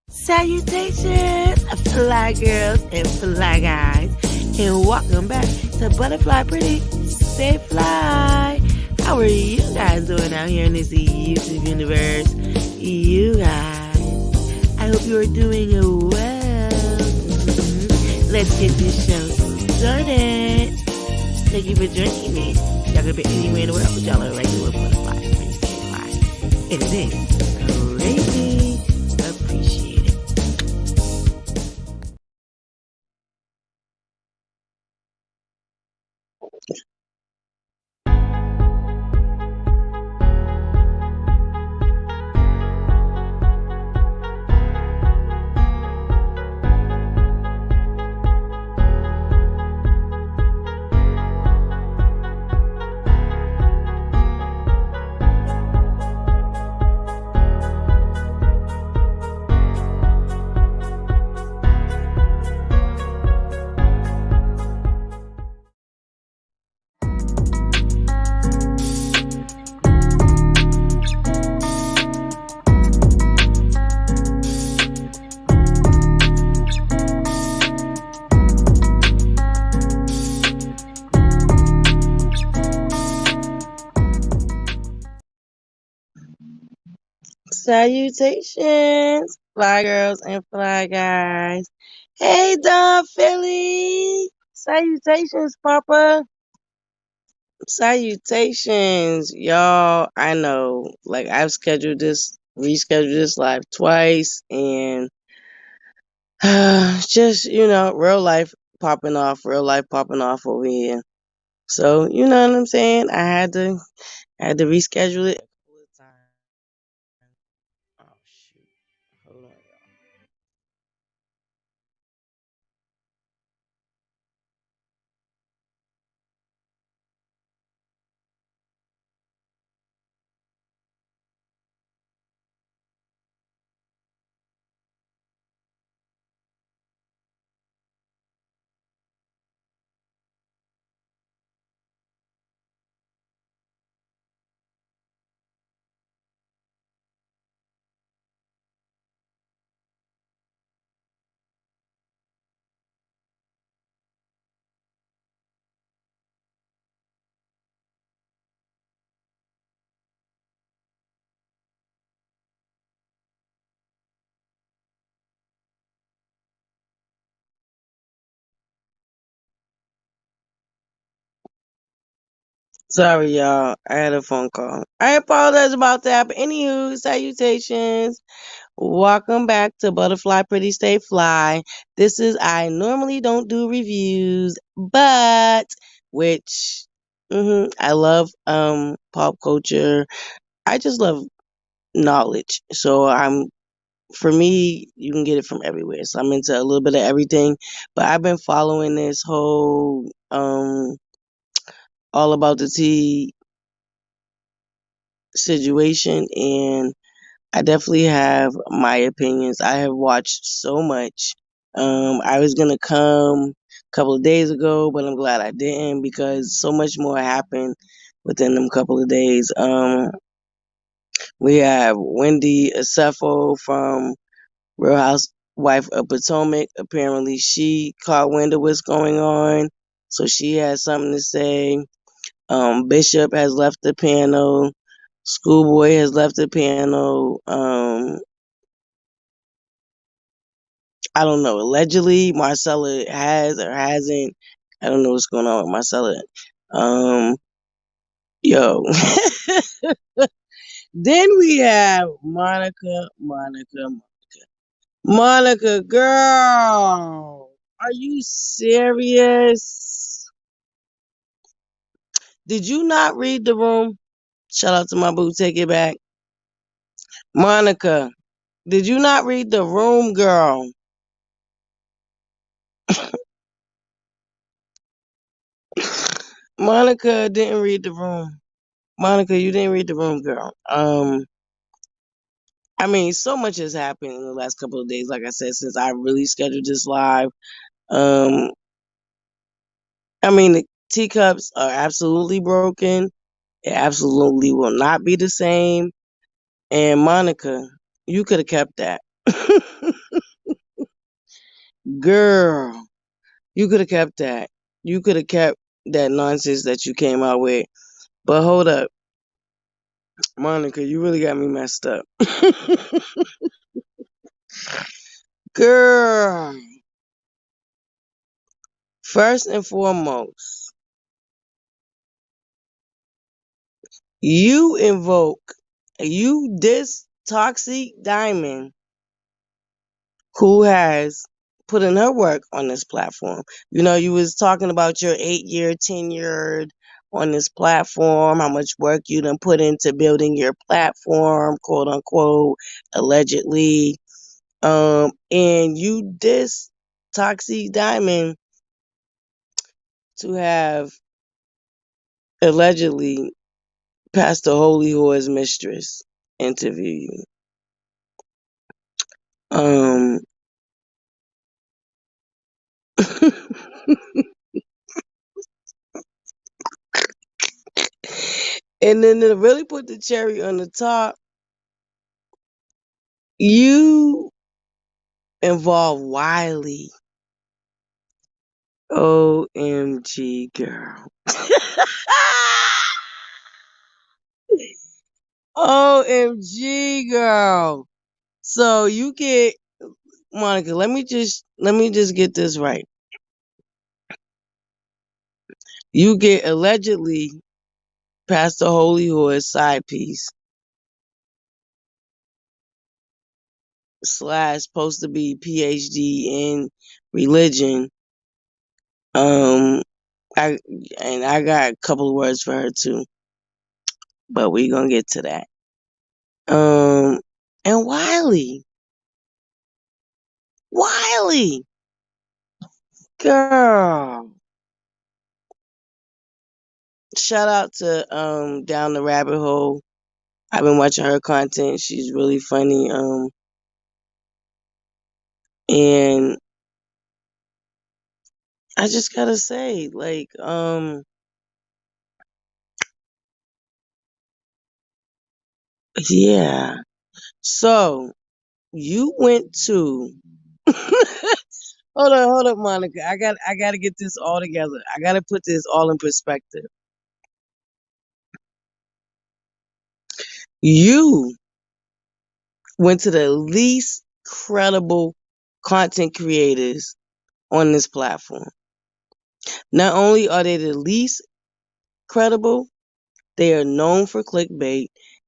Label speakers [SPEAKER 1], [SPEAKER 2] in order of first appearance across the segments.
[SPEAKER 1] Salutations, fly girls and fly guys, and welcome back to Butterfly Pretty Stay Fly. How are you guys doing out here in this YouTube universe? You guys, I hope you are doing well. Let's get this show started. Thank you for joining me. Y'all could be anywhere in the world, but y'all are regular Butterfly Pretty Stay Fly. And it is greatly appreciated. Salutations, fly girls and fly guys. Hey, Don Philly. Salutations, Papa. Salutations, y'all. I know, like, I've rescheduled this live twice, and just, real life popping off over here. So, you know what I'm saying? I had to reschedule it a couple of times. Oh, shoot. Hold on. Sorry, y'all. I had a phone call. I apologize about that. But anywho, salutations. Welcome back to Butterfly Pretty Stay Fly. I normally don't do reviews, but which I love pop culture. I just love knowledge. So for me, you can get it from everywhere. So I'm into a little bit of everything. But I've been following this whole all about the tea situation, and I definitely have my opinions. I have watched so much. I was gonna come a couple of days ago, but I'm glad I didn't because so much more happened within them couple of days. We have Wendy Acefo from Real Housewife of Potomac. Apparently, she caught wind of what's going on, so she has something to say. Bishop has left the panel. Schoolboy has left the panel. I don't know. Allegedly, Marcella has or hasn't. I don't know what's going on with Marcella. Um, yo. Then we have Monica, girl. Are you serious? Did you not read the room? Shout out to my boo. Take it back. Monica, did you not read the room, girl? Monica didn't read the room. Monica, you didn't read the room, girl. I mean, so much has happened in the last couple of days. Like I said, since I really scheduled this live. Um, I mean, the teacups are absolutely broken. It absolutely will not be the same. And Monica, you could have kept that. Girl, you could have kept that. You could have kept that nonsense that you came out with. But hold up, Monica, you really got me messed up. Girl, first and foremost, you invoke, you this toxic diamond who has put in her work on this platform. You know, you was talking about your 8-year tenure on this platform, how much work you done put into building your platform, quote unquote, allegedly. And you this toxic diamond to have allegedly Pastor Holy Whore's mistress interview you. Um, and then to really put the cherry on the top, you involve Wiley. OMG, girl. OMG, girl. So you get Monica. Let me just get this right. You get allegedly Pastor Holy Whore's side piece slash supposed to be PhD in religion. Um, I and I got a couple of words for her too, but we gonna get to that. Um, and Wiley, girl. Shout out to Down the Rabbit Hole. I've been watching her content. She's really funny. And I just gotta say, like, yeah. So you went to hold up, Monica. I gotta get this all together. I gotta put this all in perspective. You went to the least credible content creators on this platform. Not only are they the least credible, they are known for clickbait.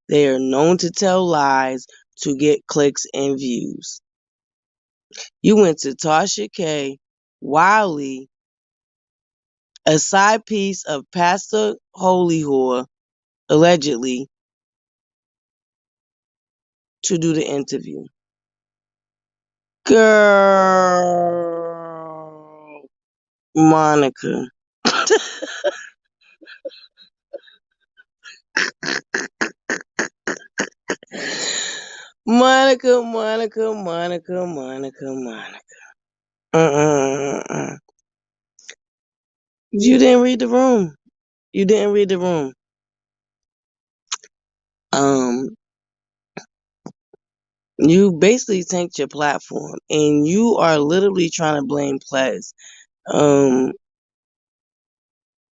[SPEAKER 1] They are known to tell lies to get clicks and views. You went to Tasha K, Wiley, a side piece of Pastor Holy Whore, allegedly, to do the interview. Girl, Monica. Monica. Uh-uh. You didn't read the room. You didn't read the room. Um, you basically tanked your platform, and you are literally trying to blame Ples. Um,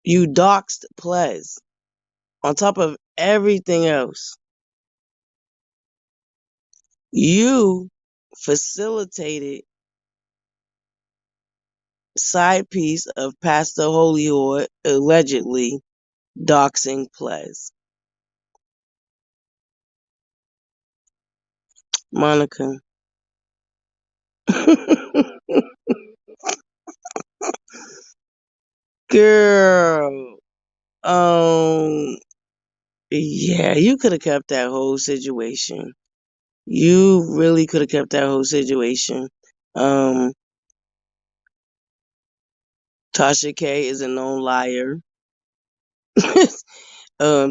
[SPEAKER 1] you doxed Ples on top of everything else. You facilitated side piece of Pastor Holy Whore allegedly doxing Ples. Monica. Girl. Yeah, you could have kept that whole situation. You really could have kept that whole situation. Um, Tasha K is a known liar.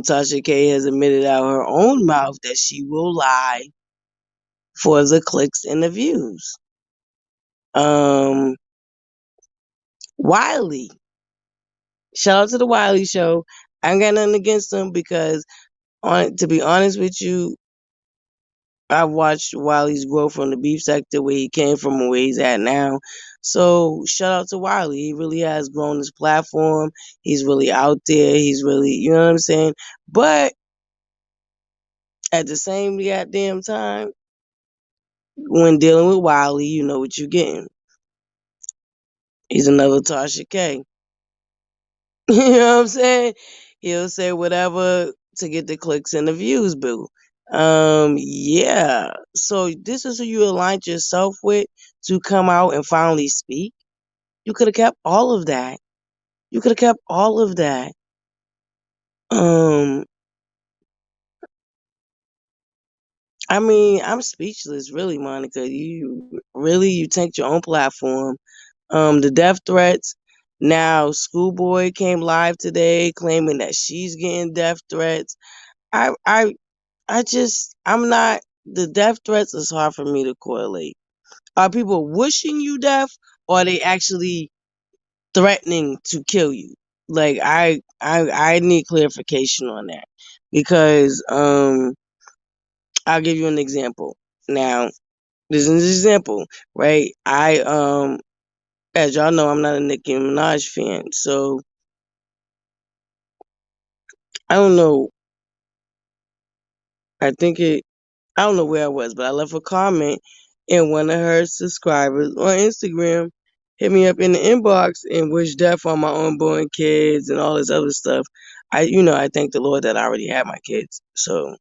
[SPEAKER 1] Tasha K has admitted out her own mouth that she will lie for the clicks and the views. Um, Wiley. Shout out to the Wiley show. I ain't got nothing against them because to be honest with you, I watched Wiley's growth from the beef sector where he came from and where he's at now. So shout out to Wiley. He really has grown his platform. He's really out there. He's really, you know what I'm saying? But at the same goddamn time, when dealing with Wiley, you know what you're getting. He's another Tasha K. You know what I'm saying? He'll say whatever to get the clicks and the views, boo. Yeah. So this is who you aligned yourself with to come out and finally speak. You could have kept all of that. You could have kept all of that. Um, I mean, I'm speechless, really, Monica. You tanked your own platform. The death threats. Now, Schoolboy came live today claiming that she's getting death threats. I, I, I'm not. The death threats is hard for me to correlate. Are people wishing you death, or are they actually threatening to kill you? Like, I need clarification on that because I'll give you an example. Now, this is an example, right? As y'all know, I'm not a Nicki Minaj fan, so I don't know. I think it. I don't know where I was, but I left a comment, and one of her subscribers on Instagram hit me up in the inbox and wished death on my unborn kids and all this other stuff. I thank the Lord that I already had my kids, so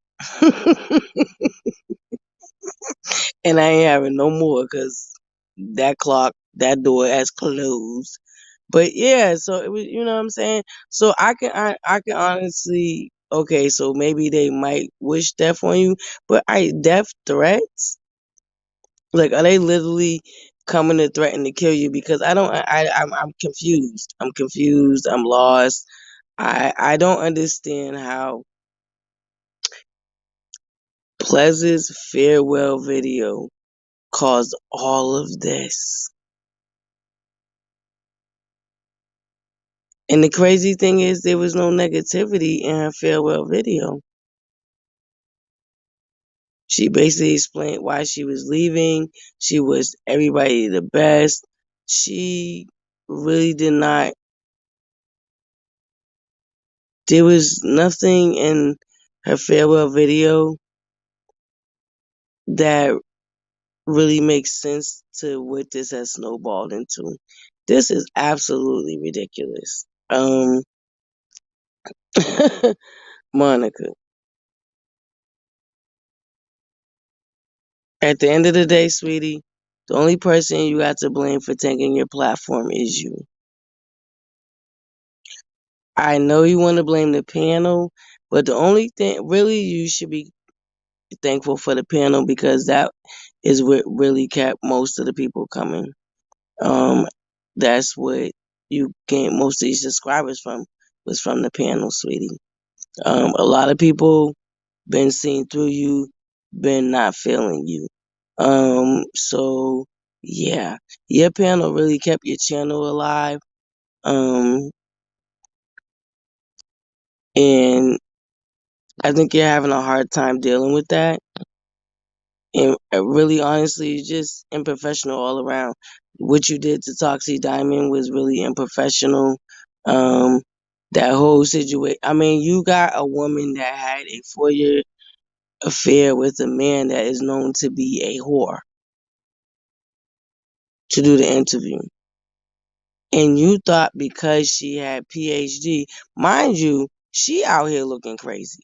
[SPEAKER 1] and I ain't having no more because that door has closed. But yeah, so it was, you know what I'm saying? So I can honestly, okay, so maybe they might wish death on you, but death threats? Like, are they literally coming to threaten to kill you? Because I'm confused. I'm confused. I'm lost. I don't understand how Pleasant's farewell video caused all of this. And the crazy thing is, there was no negativity in her farewell video. She basically explained why she was leaving. She wished everybody the best. She really did not. There was nothing in her farewell video that really makes sense to what this has snowballed into. This is absolutely ridiculous. Monica, at the end of the day, sweetie, the only person you got to blame for tanking your platform is you. I know you want to blame the panel, but the only thing, really, you should be thankful for the panel because that is what really kept most of the people coming. Um, that's what you gained most of these subscribers from, was from the panel, sweetie. A lot of people been seeing through you, been not feeling you. So yeah, your panel really kept your channel alive. Um, and I think you're having a hard time dealing with that. And really, honestly, it's just unprofessional all around. What you did to Toxie Diamond was really unprofessional. Um, that whole situation. I mean, you got a woman that had a 4-year affair with a man that is known to be a whore to do the interview. And you thought because she had PhD, mind you, she out here looking crazy.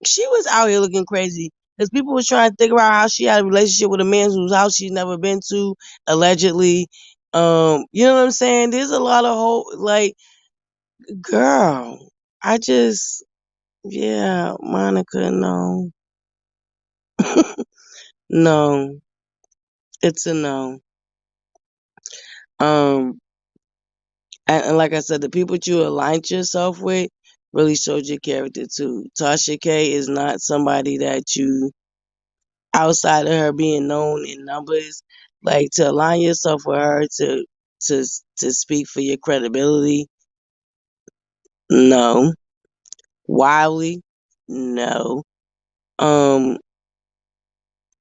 [SPEAKER 1] She was out here looking crazy because people was trying to figure out how she had a relationship with a man whose house she's never been to, allegedly. You know what I'm saying? There's a lot of whole like, girl. I just, yeah, Monica, no, no, it's a no. Um, and like I said, the people you aligned yourself with really showed your character too. Tasha K is not somebody that you, outside of her being known in numbers, like to align yourself with her to to speak for your credibility. No. Wiley, no. Um,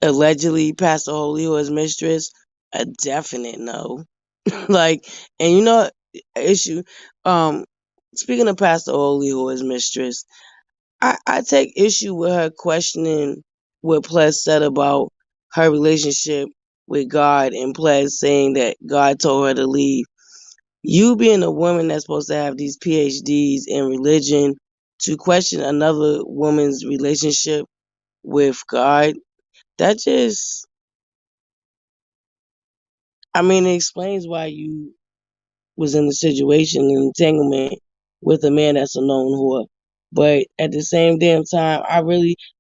[SPEAKER 1] allegedly Pastor Holy or his mistress, A definite no. Like, and you know, issue. Um, Speaking of Pastor Holy or his mistress, I take issue with her questioning what Ples said about her relationship with God, and Ples saying that God told her to leave. You being a woman that's supposed to have these PhDs in religion to question another woman's relationship with God, that just, I mean, it explains why you was in the situation and entanglement with a man that's a known whore. But at the same damn time,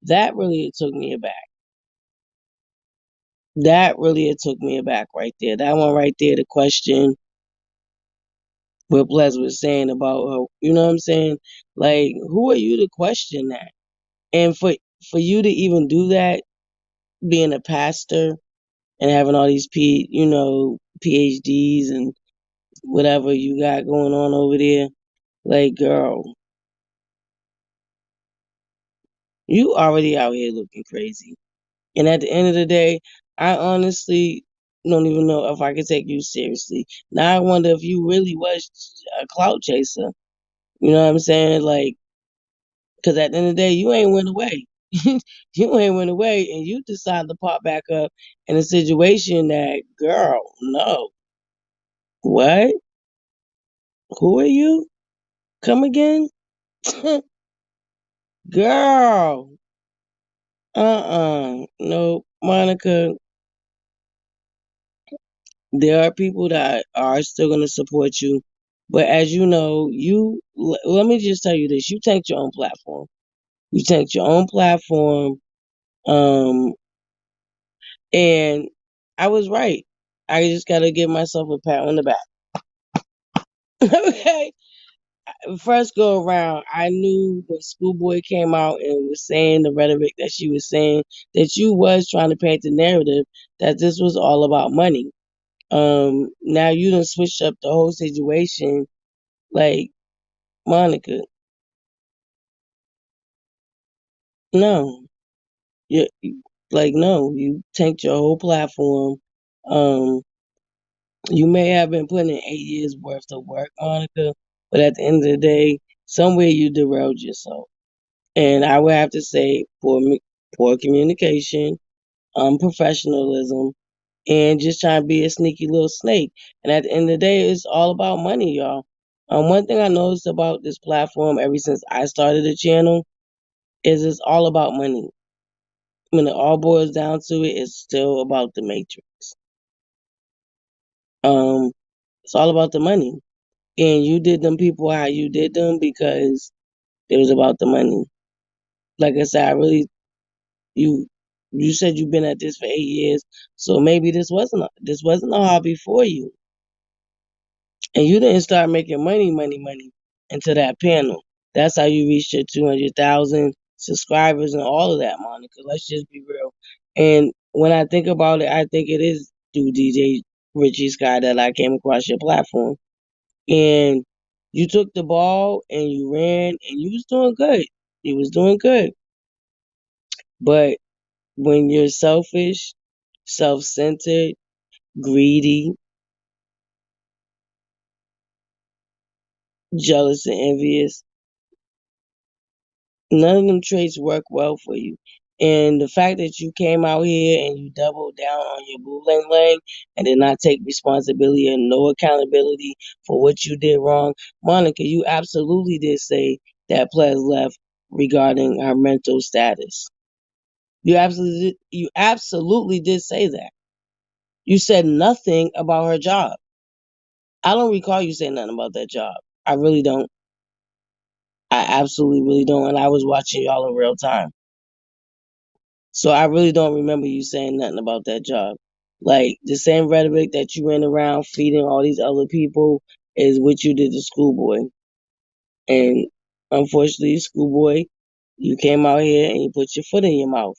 [SPEAKER 1] that really took me aback. That really it took me aback right there. That one right there, the question what Bless was saying about her, you know what I'm saying? Like, who are you to question that? And for you to even do that, being a pastor and having all these PhDs and whatever you got going on over there, like, girl, you already out here looking crazy. And at the end of the day, I honestly don't even know if I could take you seriously. Now I wonder if you really was a clout chaser. You know what I'm saying? Like, because at the end of the day, you ain't went away. You ain't went away, and you decided to pop back up in a situation that, girl, no. What? Who are you? Come again? Girl. No, Monica, there are people that are still going to support you. But as you know, let me just tell you this. You tanked your own platform. You tanked your own platform. Um, and I was right. I just got to give myself a pat on the back. Okay. First go around, I knew when Schoolboy came out and was saying the rhetoric that she was saying, that you was trying to paint the narrative that this was all about money. Now you done switched up the whole situation. Like, Monica, no, you like no, you tanked your whole platform. Um, you may have been putting in 8 years worth of work, Monica, but at the end of the day, somewhere you derailed yourself. And I would have to say poor communication, unprofessionalism, and just trying to be a sneaky little snake. And at the end of the day, it's all about money, y'all. One thing I noticed about this platform ever since I started the channel is it's all about money. When it all boils down to it, it's still about the matrix. Um, it's all about the money. And you did them people how you did them because it was about the money. Like I said, I really you you said you've been at this for 8 years, so maybe this wasn't a hobby for you, and you didn't start making money into that panel. That's how you reached your 200,000 subscribers and all of that, Monica. Let's just be real. And when I think about it, I think it is through DJ Richie Sky that I came across your platform, and you took the ball and you ran, and you was doing good. You was doing good, but when you're selfish, self-centered, greedy, jealous, and envious, none of them traits work well for you. And the fact that you came out here and you doubled down on your boo lang lang and did not take responsibility and no accountability for what you did wrong, Monica, you absolutely did say that Ples left regarding her mental status. You absolutely did say that. You said nothing about her job. I don't recall you saying nothing about that job. I really don't. I absolutely really don't. And I was watching y'all in real time. So I really don't remember you saying nothing about that job. Like the same rhetoric that you went around feeding all these other people is what you did to Schoolboy. And unfortunately, Schoolboy, you came out here and you put your foot in your mouth.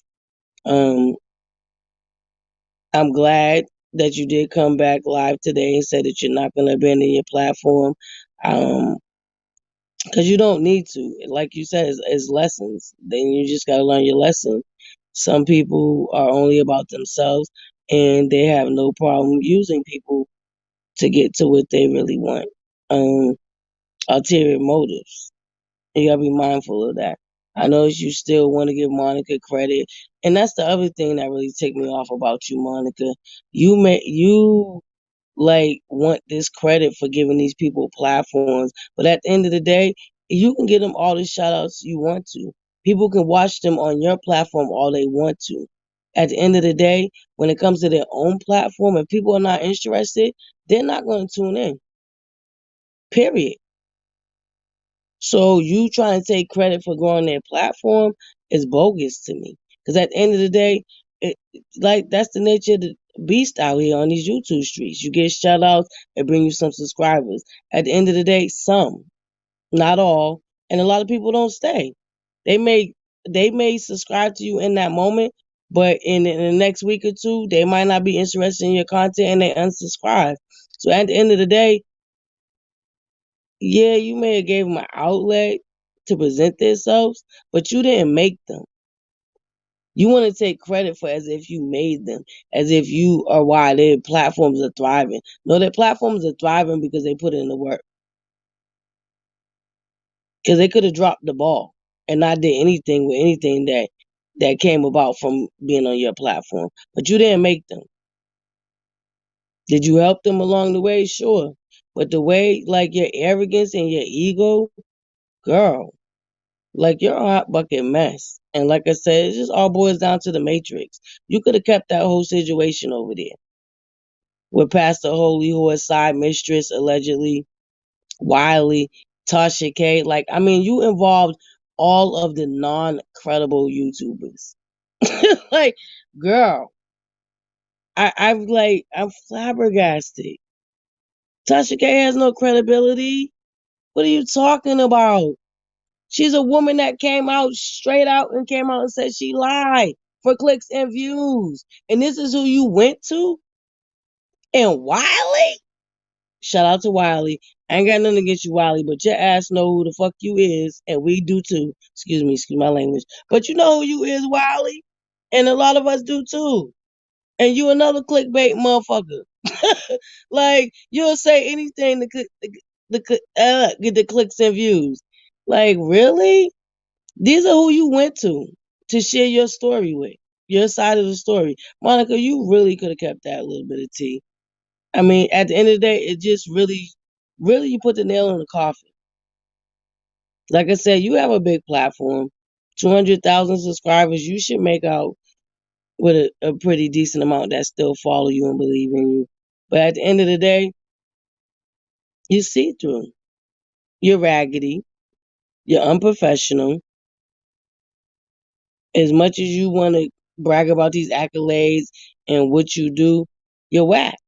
[SPEAKER 1] Um, I'm glad that you did come back live today and said that you're not going to abandon your platform. Um, because you don't need to. Like you said, it's lessons. Then you just got to learn your lesson. Some people are only about themselves. and they have no problem using people to get to what they really want. Um, Ulterior motives. You gotta be mindful of that. I know you still want to give Monica credit, and that's the other thing that really ticked me off about you, Monica. You like want this credit for giving these people platforms, but at the end of the day, you can give them all the shout outs you want to. People can watch them on your platform all they want to. At the end of the day, when it comes to their own platform, if people are not interested, they're not going to tune in. Period. So you trying to take credit for growing their platform is bogus to me. Because at the end of the day, like that's the nature of the beast out here on these YouTube streets. You get shout outs and bring you some subscribers. At the end of the day, some, not all, and a lot of people don't stay. They may they may subscribe to you in that moment, but in the next week or two, they might not be interested in your content and they unsubscribe. So at the end of the day, yeah, you may have gave them an outlet to present themselves, but you didn't make them. You want to take credit for as if you made them, as if you are why their platforms are thriving. No, their platforms are thriving because they put in the work. Because they could have dropped the ball and not did anything with anything that came about from being on your platform. But you didn't make them. Did you help them along the way? Sure. But the way, like your arrogance and your ego, girl, like you're a hot bucket mess. And like I said, it just all boils down to the matrix. You could have kept that whole situation over there with Pastor Holy, who is side mistress, allegedly, Wiley, Tasha K. Like, I mean, you involved all of the non credible YouTubers. Like, girl, I'm flabbergasted. Tasha K has no credibility. What are you talking about? She's a woman that came out straight out and came out and said she lied for clicks and views. And this is who you went to? And Wiley? Shout out to Wiley. I ain't got nothing against you, Wiley, but your ass know who the fuck you is, and we do too. Excuse my language. But you know who you is, Wiley. And a lot of us do too. And you another clickbait motherfucker. Like, you'll say anything get the clicks and views. Like, really? These are who you went to share your story with, your side of the story. Monica, you really could have kept that little bit of tea. I mean, at the end of the day, it just really, you put the nail in the coffin. Like I said, you have a big platform, 200,000 subscribers. You should make out with a pretty decent amount that still follow you and believe in you. But at the end of the day, you see through. You're raggedy. You're unprofessional. As much as you want to brag about these accolades and what you do, you're whack.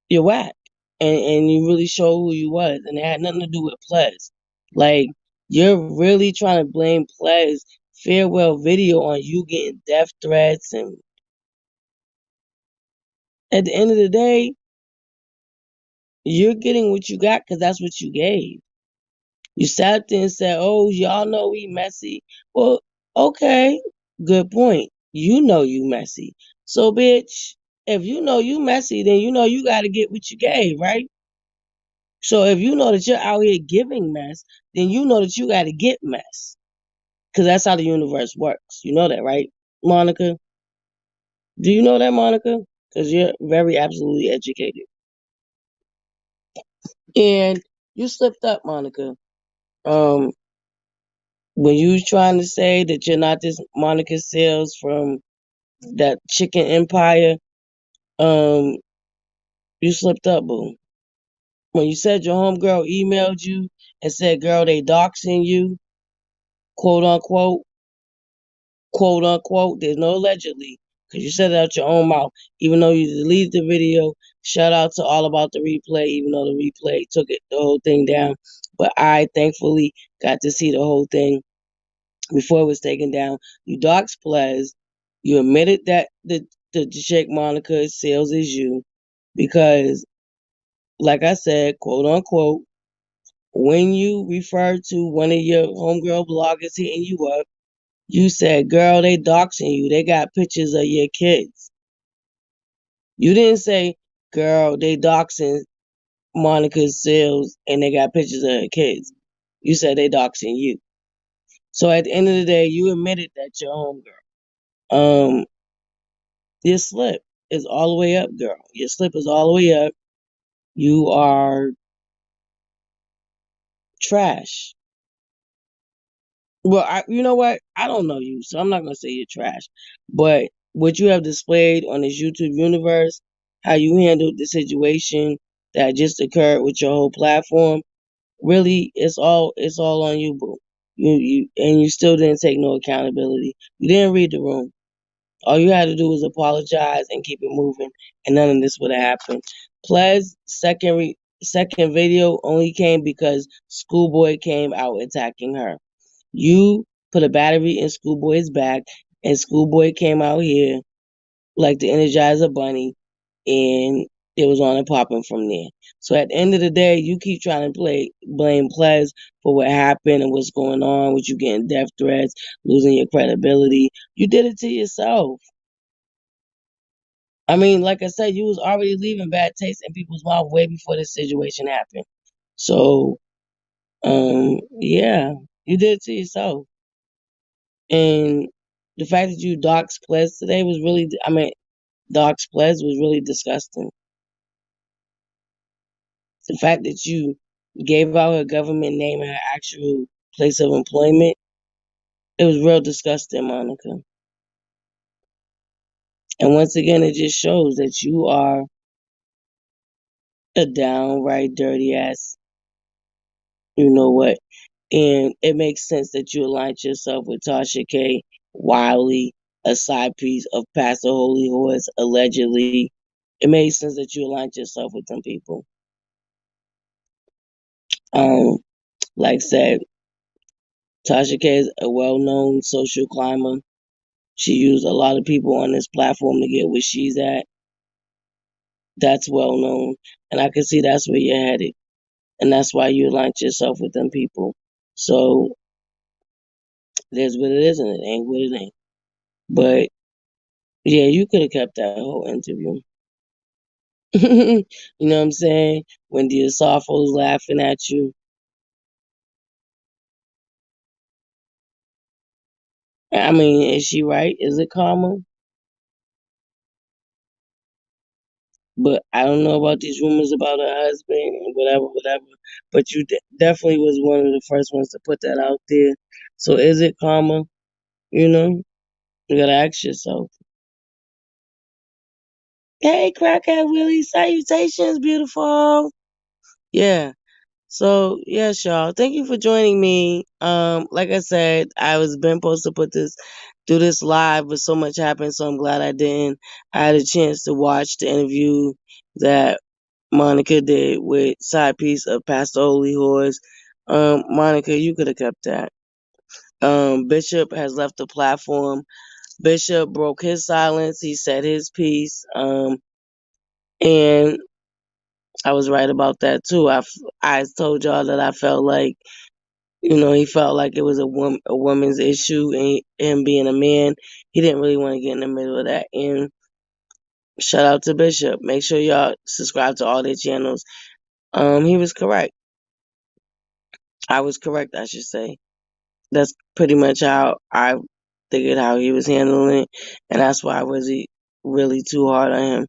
[SPEAKER 1] You're whack. And you really show who you was. And it had nothing to do with Ples. Like, you're really trying to blame Ples farewell video on you getting death threats. And at the end of the day, you're getting what you got because that's what you gave. You sat there and said, oh, y'all know we messy. Well, okay, good point. You know you messy. So, bitch, if you know you messy, then you know you got to get what you gave, right? So if you know that you're out here giving mess, then you know that you got to get mess. Because that's how the universe works. You know that, right, Monica? Do you know that, Monica? Because you're very absolutely educated. And you slipped up, Monica. Um, when you was trying to say that you're not this Monica Sales from that chicken empire, um, you slipped up, boo. When you said your homegirl emailed you and said, girl, they doxing you, quote unquote, quote unquote, there's no allegedly, because you said it out your own mouth, even though you deleted the video. Shout out to All About the Replay, even though the replay took the whole thing down. But I thankfully got to see the whole thing before it was taken down. You doxed Plez. You admitted that the chick Monica Sales is you because, like I said, quote unquote, when you refer to one of your homegirl bloggers hitting you up, You said, girl, they doxing you. They got pictures of your kids. You didn't say, girl, they doxing Monica's sales and they got pictures of her kids. You said they doxing you. So at the end of the day, you admitted that you're homegirl. Um, your slip is all the way up, girl. Your slip is all the way up. You are trash. Well, you know what? I don't know you, so I'm not gonna say you're trash. But what you have displayed on this YouTube universe, how you handled the situation that just occurred with your whole platform, really, it's all on you, boo. You still didn't take no accountability. You didn't read the room. All you had to do was apologize and keep it moving, and none of this would have happened. Ples second video only came because Schoolboy came out attacking her. You put a battery in Schoolboy's back, and Schoolboy came out here like the Energizer Bunny, and it was on and popping from there. So at the end of the day, you keep trying to blame Ples for what happened and what's going on with you getting death threats, losing your credibility. You did it to yourself. I mean, like I said, you was already leaving bad taste in people's mouth way before this situation happened. So, yeah, you did it to yourself. And the fact that you doxed Ples today was really, I mean, doxed Ples was really disgusting. The fact that you gave out her government name and her actual place of employment, it was real disgusting, Monica. And once again, it just shows that you are a downright dirty ass, you know what. And it makes sense that you aligned yourself with Tasha K. Wiley, a side piece of Pastor Holy Horse, allegedly. It made sense that you aligned yourself with them people. Um, like I said, Tasha K is a well-known social climber. She used a lot of people on this platform to get where she's at. That's well known. And I can see that's where you're headed. And that's why you aligned yourself with them people. So it is what it is and it ain't what it ain't. But yeah, you could have kept that whole interview. You know what I'm saying? When the Asafo was laughing at you. I mean, is she right? Is it karma? But I don't know about these rumors about her husband and whatever, whatever. But you definitely was one of the first ones to put that out there. So is it karma? You know, you gotta ask yourself. Hey, crackhead Willie, salutations, beautiful. Yeah. So yes, y'all. Thank you for joining me. Like I said, I was been supposed to do this live, but so much happened, so I'm glad I didn't. I had a chance to watch the interview that Monica did with side piece of Pastor Holy Horse. Monica, you could have kept that. Bishop has left the platform. Bishop broke his silence. He said his piece. And I was right about that too. I told y'all that I felt like, he felt like it was a woman's issue, and him being a man, he didn't really want to get in the middle of that. And shout out to Bishop. Make sure y'all subscribe to all their channels. He was correct. I was correct, I should say. That's pretty much how I figured how he was handling it, and that's why I wasn't really too hard on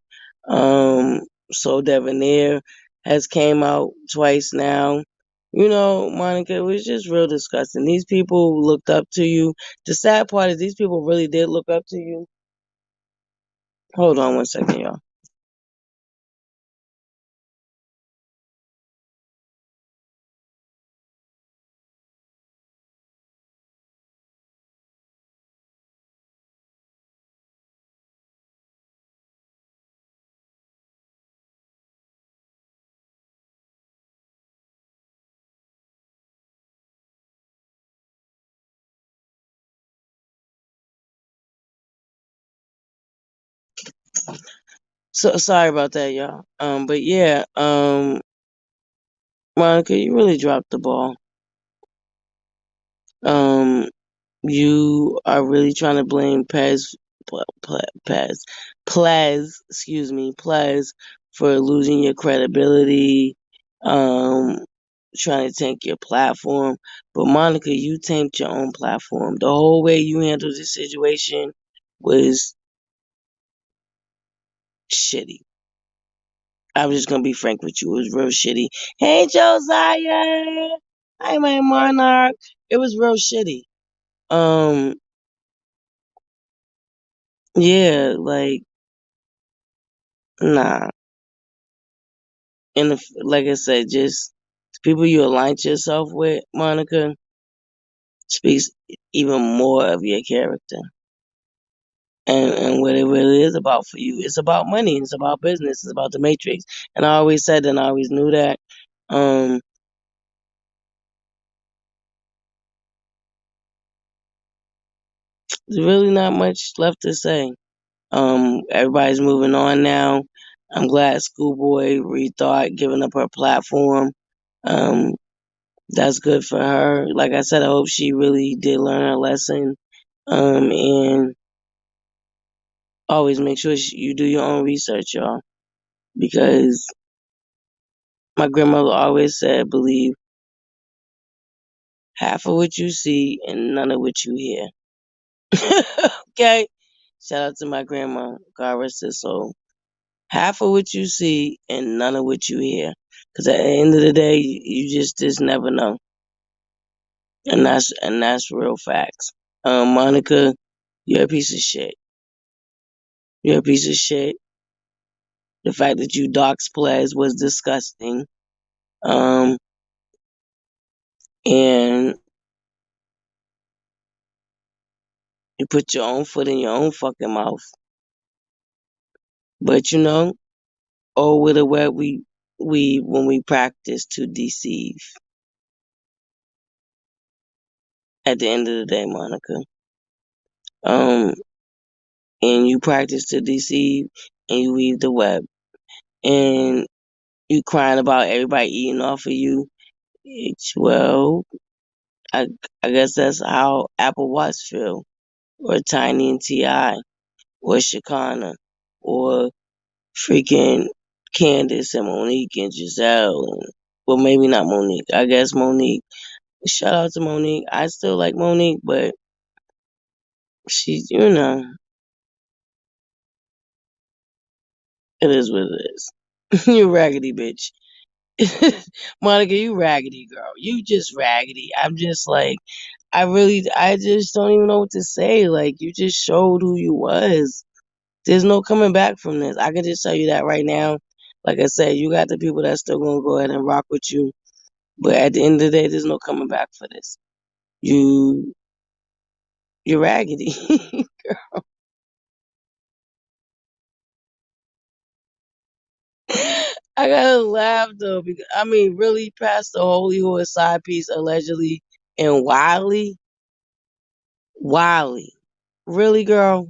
[SPEAKER 1] him. So Devonair has came out twice now. Monica, it was just real disgusting. These people looked up to you. The sad part is these people really did look up to you. Hold on one second, y'all. So sorry about that, y'all. But yeah, Monica, you really dropped the ball. Um, You are really trying to blame Ples for losing your credibility, um, trying to tank your platform. But Monica, you tanked your own platform. The whole way you handled this situation was shitty. I'm just gonna be frank with you. It was real shitty. Hey, Josiah. Hi, my monarch. It was real shitty. Um, yeah, like, nah. And if, like I said, just the people you align yourself with, Monica, speaks even more of your character and what it really is about for you. It's about money. It's about business. It's about the matrix. And I always said and I always knew that. Um, there's really not much left to say. Everybody's moving on now. I'm glad Schoolboy rethought giving up her platform. Um, that's good for her. Like I said, I hope she really did learn her lesson. And always make sure you do your own research, y'all. Because my grandmother always said, believe half of what you see and none of what you hear. Okay? Shout out to my grandma. God rest her soul. Half of what you see and none of what you hear. Because at the end of the day, you just never know. And that's real facts. Monica, you're a piece of shit. You're a piece of shit. The fact that you doxed players was disgusting. Um, and you put your own foot in your own fucking mouth. But oh, with a web we when we practice to deceive. At the end of the day, Monica, um, and you practice to deceive, and you weave the web, and you crying about everybody eating off of you. Well, I I guess that's how Apple Watch feel, or Tiny and Ti, or Shakana, or freaking Candace and Monique and Giselle, and well, maybe not Monique. I guess Monique. Shout out to Monique. I still like Monique, but she's, it is what it is. You raggedy bitch. Monica, you raggedy girl. You just raggedy. I'm just like, I just don't even know what to say. Like, you just showed who you was. There's no coming back from this. I can just tell you that right now. Like I said, you got the people that's still gonna go ahead and rock with you. But at the end of the day, there's no coming back for this. You, you're raggedy. I gotta laugh though, because I mean, really, Pastor Holy Horse side piece allegedly and Wiley, really, girl?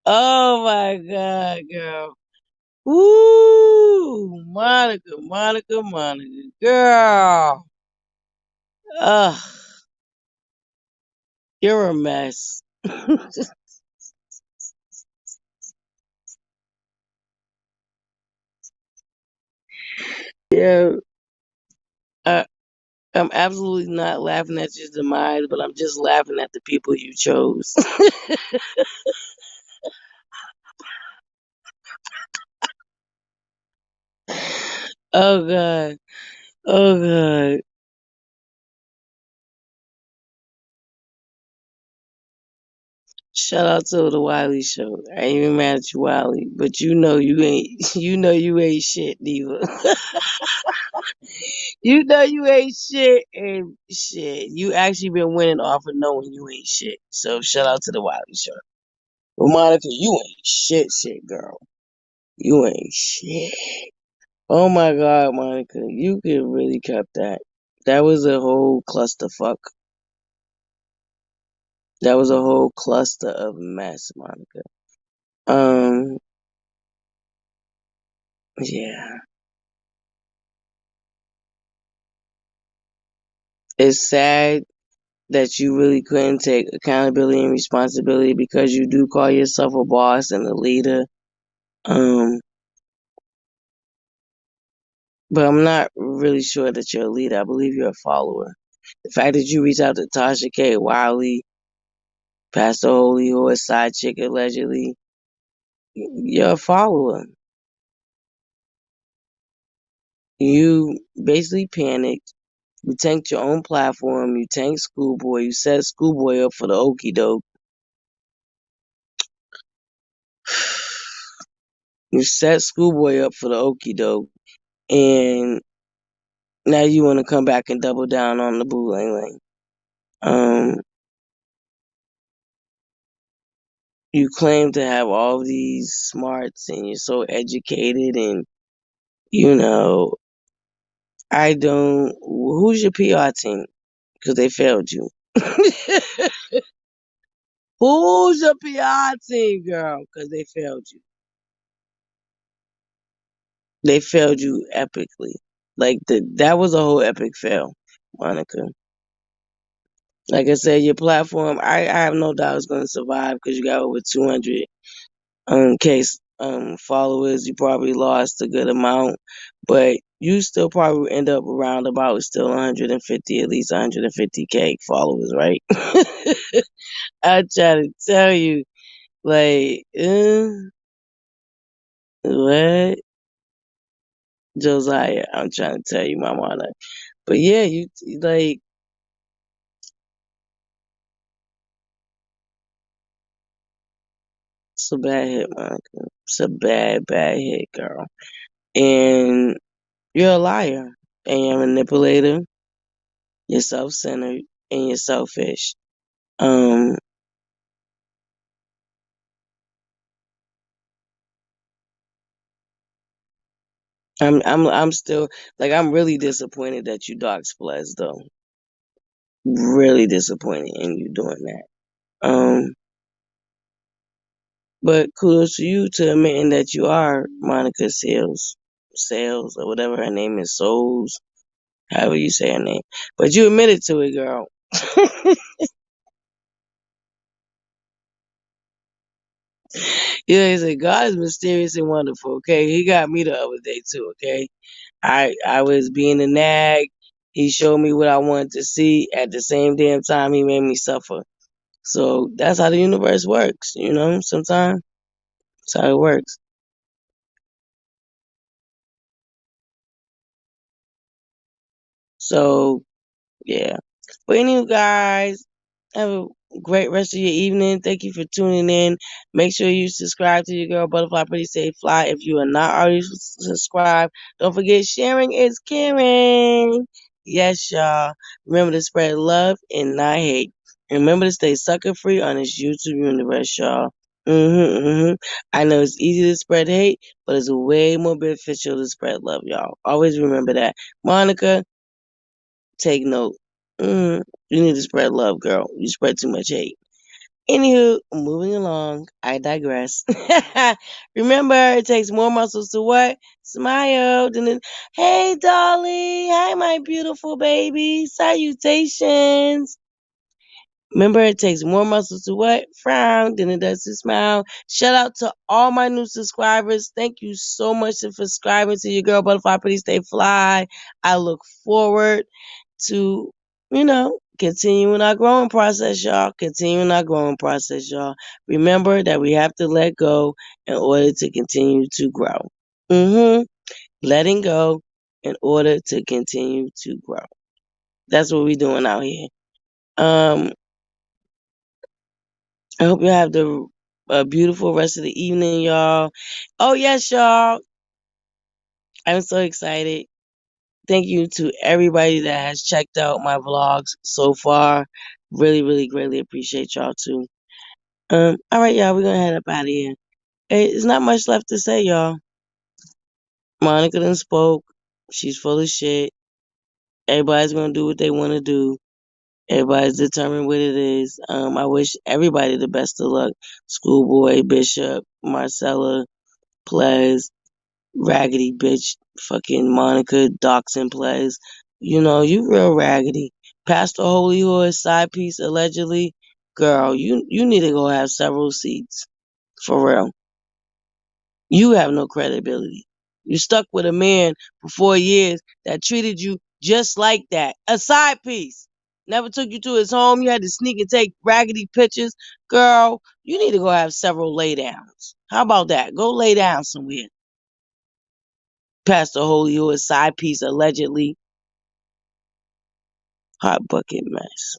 [SPEAKER 1] Oh my God, girl! Woo, Monica, girl. Ugh, you're a mess. Yeah, I, I'm absolutely not laughing at your demise, but I'm just laughing at the people you chose. Oh God. Oh God. Shout out to the Wiley show. I ain't even mad at you, Wiley. But you ain't you ain't shit neither. You know you ain't shit and shit. You actually been winning off of knowing you ain't shit. So shout out to the Wiley show. But Monica, you ain't shit, girl. You ain't shit. Oh my God, Monica, you could really cut that. That was a whole clusterfuck. That was a whole cluster of mess, Monica. Um, yeah. It's sad that you really couldn't take accountability and responsibility because you do call yourself a boss and a leader. Um, but I'm not really sure that you're a leader. I believe you're a follower. The fact that you reached out to Tasha K. Wiley, Pastor Holy, or a side chick allegedly, you're a follower. You basically panicked. You tanked your own platform. You tanked Schoolboy. You set Schoolboy up for the okie doke. You set Schoolboy up for the okie doke. And now you want to come back and double down on the Boo Lang Lang. Um, you claim to have all these smarts and you're so educated and, you know, I don't, who's your PR team? Because they failed you. Who's your PR team, girl? Because they failed you. They failed you epically. Like that was a whole epic fail, Monica. Like I said, your platform, I have no doubt it's gonna survive because you got over 200 case followers. You probably lost a good amount, but you still probably end up around about still 150, at least 150K followers, right? I try to tell you, like, what? Josiah, I'm trying to tell you, my mama. But yeah, you like, it's a bad hit, Monica. It's a bad, bad hit, girl. And you're a liar. And you're a manipulator. You're self-centered. And you're selfish. Um, I'm still, like, I'm really disappointed that you dox Bless, though. Really disappointed in you doing that. But kudos to you to admitting that you are Monica Sales, or whatever her name is, Souls, however you say her name. But you admitted to it, girl. Yeah, he said God is mysterious and wonderful. Okay, he got me the other day too. Okay, I was being a nag. He showed me what I wanted to see. At the same damn time, he made me suffer. So that's how the universe works. You know, sometimes that's how it works. So yeah. But anyway, guys, have a great rest of your evening. Thank you for tuning in. Make sure you subscribe to your girl Butterfly Pretty Safe Fly. If you are not already subscribed, don't forget sharing is caring. Yes, y'all. Remember to spread love and not hate. And remember to stay sucker free on this YouTube universe, y'all. I know it's easy to spread hate, but it's way more beneficial to spread love, y'all. Always remember that. Monica, take note. You need to spread love, girl. You spread too much hate. Anywho, moving along, I digress. Remember, it takes more muscles to what? Smile. Hey, Dolly. Hi, my beautiful baby. Salutations. Remember, it takes more muscles to what? Frown than it does to smile. Shout out to all my new subscribers. Thank you so much for subscribing to your girl Butterfly Pretty Stay Fly. I look forward to, continuing our growing process, y'all. Continuing our growing process, y'all. Remember that we have to let go in order to continue to grow. Letting go in order to continue to grow. That's what we're doing out here. Um, I hope you have the a beautiful rest of the evening, y'all. Oh yes, y'all. I'm so excited. Thank you to everybody that has checked out my vlogs so far. Really, really greatly appreciate y'all too. All right, y'all, we're gonna head up out of here. Hey, there's not much left to say, y'all. Monica done spoke. She's full of shit. Everybody's gonna do what they wanna do. Everybody's determined what it is. I wish everybody the best of luck. Schoolboy, Bishop, Marcella, Plays, Raggedy Bitch, fucking Monica, Doxson Plays. You know, you real raggedy. Pastor Holy Horse, side piece allegedly. Girl, you need to go have several seats. For real. You have no credibility. You stuck with a man for 4 years that treated you just like that. A side piece. Never took you to his home. You had to sneak and take raggedy pictures. Girl, you need to go have several lay downs. How about that? Go lay down somewhere. Pastor Holy or a side piece allegedly. Hot bucket mess.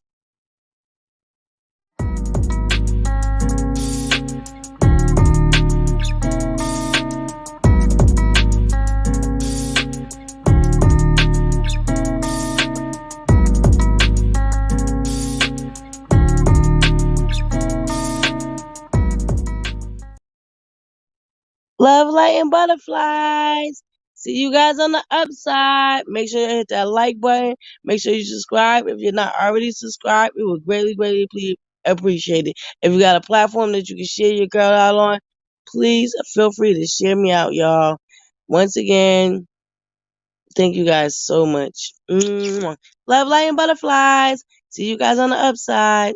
[SPEAKER 1] Love, light, and butterflies. See you guys on the upside. Make sure you hit that like button. Make sure you subscribe. If you're not already subscribed, we would greatly, greatly appreciate it. If you got a platform that you can share your girl out on, please feel free to share me out, y'all. Once again, thank you guys so much. Love, light, and butterflies. See you guys on the upside.